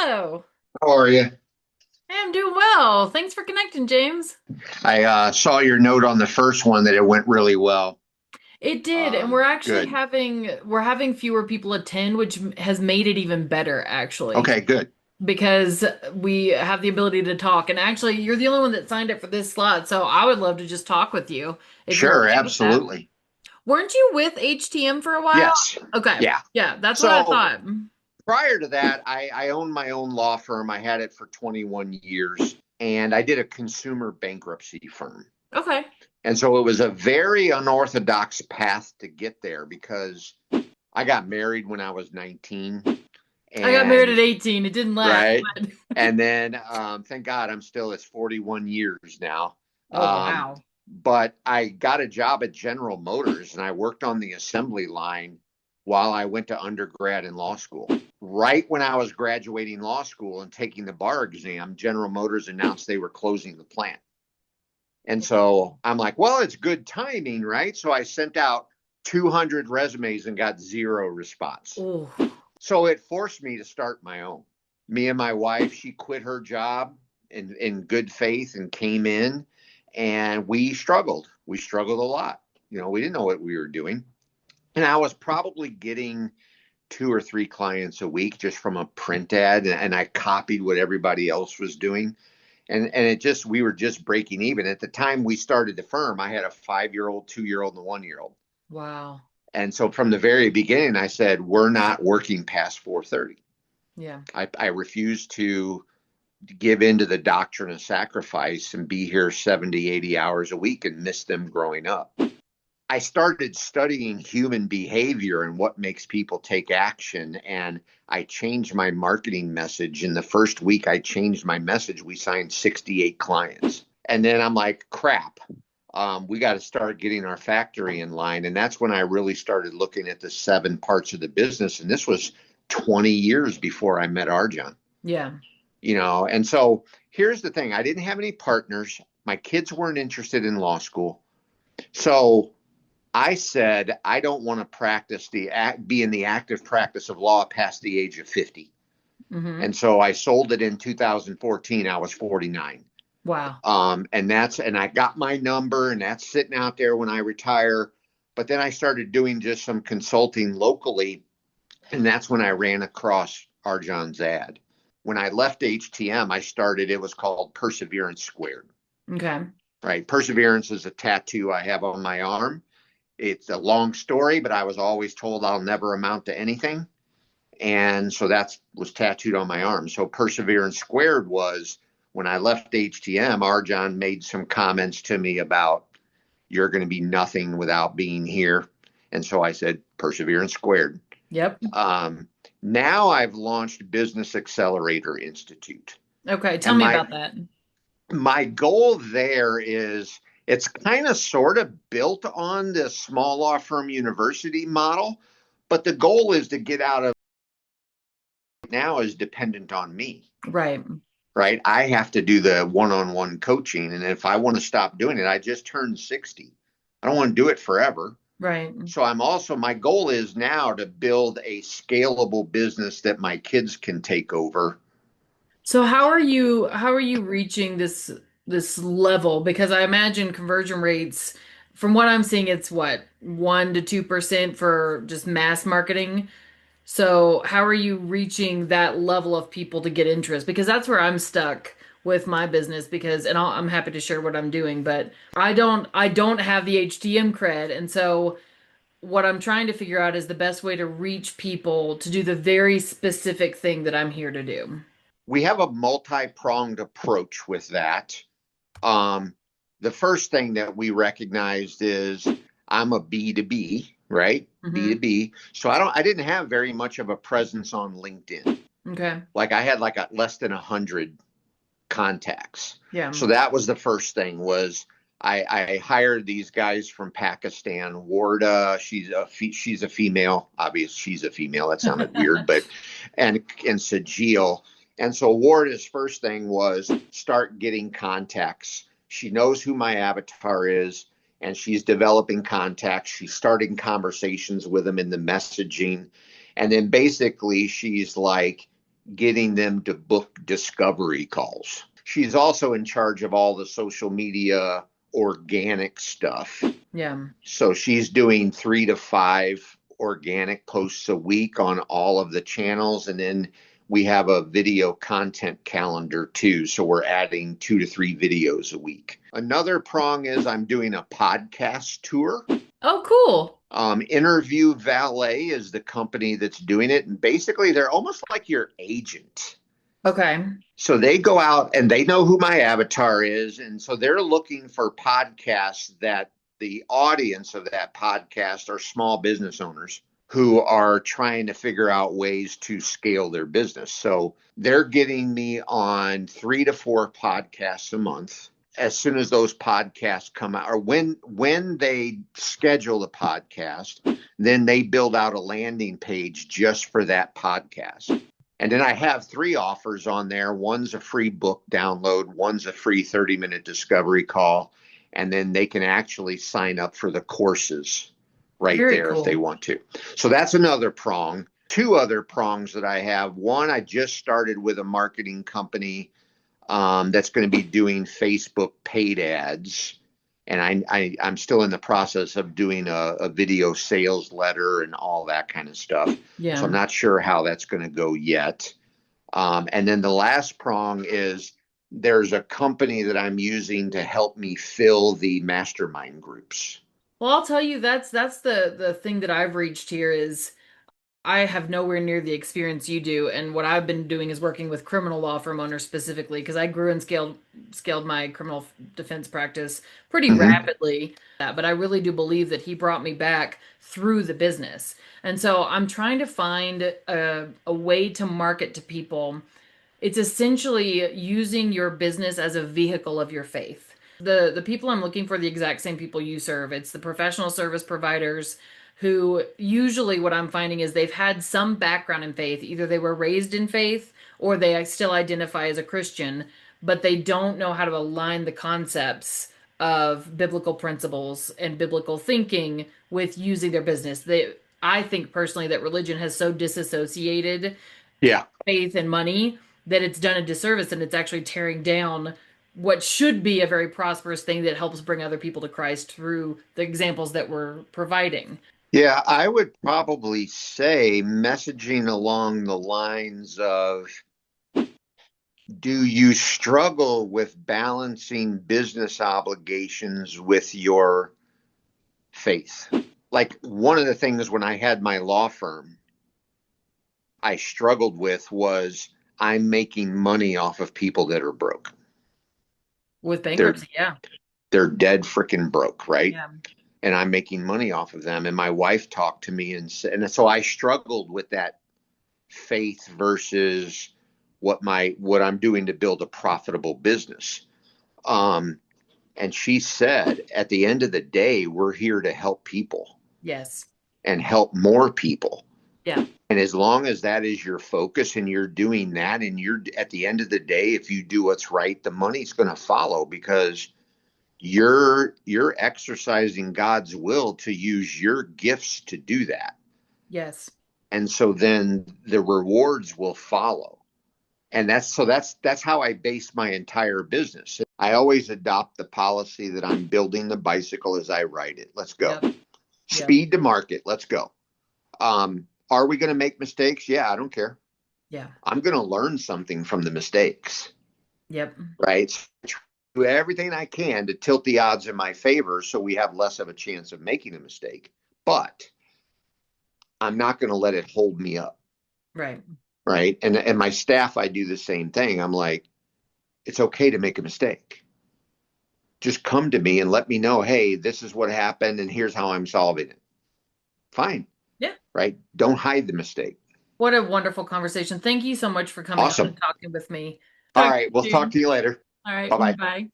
Hello. How are you? Hey, I'm doing well. Thanks for connecting, James. I saw your note on the first one that it went really well. It did, and we're actually Good. having fewer people attend, which has made it even better, actually, Okay, good. because we have the ability to talk. And actually, you're the only one that signed up for this slot, so I would love to just talk with you if you're Sure, okay with that. absolutely. Weren't you with HTM for a while? Yes. Okay. Yeah. Yeah, that's what I So thought. prior to that, I owned my own law firm. I had it for 21 years, and I did a consumer bankruptcy firm. Okay. And so it was a very unorthodox path to get there because I got married when I was 19 I got married at and 18. It didn't last, right. but And then thank God I'm still at 41 years now. oh Um, wow. but I got a job at General Motors and I worked on the assembly line while I went to undergrad in law school. Right when I was graduating law school and taking the bar exam, General Motors announced they were closing the plant. And so I'm like, well, it's good timing, right? So I sent out 200 resumes and got zero response. Oh, So it forced me to start my own. Me and my wife, she quit her job in good faith and came in, and we struggled. We struggled a lot. We didn't know what we were doing. And I was probably getting two or three clients a week just from a print ad, and I copied what everybody else was doing. And we were just breaking even. At the time we started the firm, I had a 5-year old, 2-year old, and a 1-year old. wow. And so from the very beginning, I said, we're not working past 4:30. Yeah. I refuse to give into the doctrine of sacrifice and be here 70, 80 hours a week and miss them growing up. I started studying human behavior and what makes people take action. And I changed my marketing message. In the first week I changed my message, we signed 68 clients. And then I'm like, crap, we got to start getting our factory in line. And that's when I really started looking at the 7 parts of the business. And this was 20 years before I met Arjan. Yeah. And so here's the thing. I didn't have any partners. My kids weren't interested in law school. So I said, I don't want to be in the active practice of law past the age of 50. Hmm. And so I sold it in 2014. I was 49. Wow. And I got my number and that's sitting out there when I retire. But then I started doing just some consulting locally. And that's when I ran across Arjan's ad. When I left HTM, it was called Perseverance Squared, Okay. right? Perseverance is a tattoo I have on my arm. It's a long story, but I was always told I'll never amount to anything. And so that was tattooed on my arm. So Perseverance Squared was when I left HTM, Arjan made some comments to me about you're going to be nothing without being here. And so I said, Perseverance Squared. Yep. Um, Now I've launched Business Accelerator Institute. Okay. Tell And me my about that. my goal there is it's kind of sort of built on the small law firm university model, but the goal is to get out of now is dependent on me, Right. right? I have to do the one-on-one coaching. And if I want to stop doing it, I just turned 60. I don't want to do it forever. Right. So my goal is now to build a scalable business that my kids can take over. So how are you reaching this level? Because I imagine conversion rates, from what I'm seeing, it's what, 1 to 2% for just mass marketing. So how are you reaching that level of people to get interest? Because that's where I'm stuck with my business because I'm happy to share what I'm doing, but I don't have the HTM cred. And so what I'm trying to figure out is the best way to reach people to do the very specific thing that I'm here to do. We have a multi-pronged approach with that. Um, the first thing that we recognized is I'm a B2B, right? Hmm. B2B. So I didn't have very much of a presence on LinkedIn. Okay. Like I had less than 100 contacts. Yeah. So that was the first thing was I hired these guys from Pakistan. Warda, she's a female. Obviously, she's a female. That sounded weird, but and Sajil. And so Warda's first thing was start getting contacts. She knows who my avatar is, and she's developing contacts. She's starting conversations with them in the messaging, and then basically she's like, getting them to book discovery calls. She's also in charge of all the social media organic stuff. Yeah. So she's doing 3 to 5 organic posts a week on all of the channels. And then we have a video content calendar too. So we're adding 2 to 3 videos a week. Another prong is I'm doing a podcast tour. Oh, cool. Interview Valet is the company that's doing it. And basically, they're almost like your agent. Okay. So they go out and they know who my avatar is. And so they're looking for podcasts that the audience of that podcast are small business owners who are trying to figure out ways to scale their business. So they're getting me on 3 to 4 podcasts a month. As soon as those podcasts come out, or when they schedule the podcast, then they build out a landing page just for that podcast. And then I have 3 offers on there. One's a free book download, one's a free 30-minute discovery call, and then they can actually sign up for the courses right Very there if they cool. want to. So that's another prong. 2 other prongs that I have. One, I just started with a marketing company that's going to be doing Facebook paid ads. And I'm still in the process of doing a video sales letter and all that kind of stuff. So I'm Yeah. not sure how that's going to go yet. And then the last prong is there's a company that I'm using to help me fill the mastermind groups. Well, I'll tell you that's the thing that I've reached here is I have nowhere near the experience you do, and what I've been doing is working with criminal law firm owners specifically because I grew and scaled my criminal defense practice pretty Mm-hmm. rapidly. But I really do believe that he brought me back through the business, and so I'm trying to find a way to market to people. It's essentially using your business as a vehicle of your faith. The people I'm looking for, the exact same people you serve. It's the professional service providers who usually what I'm finding is they've had some background in faith. Either they were raised in faith or they still identify as a Christian, but they don't know how to align the concepts of biblical principles and biblical thinking with using their business. I think personally that religion has so disassociated Yeah. faith and money that it's done a disservice and it's actually tearing down what should be a very prosperous thing that helps bring other people to Christ through the examples that we're providing. Yeah, I would probably say messaging along the lines of, do you struggle with balancing business obligations with your faith? Like one of the things when I had my law firm, I struggled with was I'm making money off of people that are broke. With They're bankruptcy, yeah. they're dead freaking broke, right? Yeah. And I'm making money off of them. And my wife talked to me and so I struggled with that faith versus what I'm doing to build a profitable business. Um, and she said, at the end of the day, we're here to help people Yes. and help more people. Yeah. And as long as that is your focus and you're doing that, and you're at the end of the day, if you do what's right, the money's going to follow because you're exercising God's will to use your gifts to do that. Yes. And so then the rewards will follow. And that's how I base my entire business. I always adopt the policy that I'm building the bicycle as I ride it. Let's go. Yep. Yep. Speed to market. Let's go. Are we going to make mistakes? Yeah, I don't care. Yeah. I'm going to learn something from the mistakes, Yep. right? So do everything I can to tilt the odds in my favor so we have less of a chance of making a mistake. But I'm not going to let it hold me up, Right. right? And my staff, I do the same thing. I'm like, it's okay to make a mistake. Just come to me and let me know, hey, this is what happened and here's how I'm solving it. Fine, Yeah. right? Don't hide the mistake. What a wonderful conversation. Thank you so much for coming on and Awesome. talking with me. All Talk to right, we'll you talk soon. to you later. All right. Bye bye. Bye.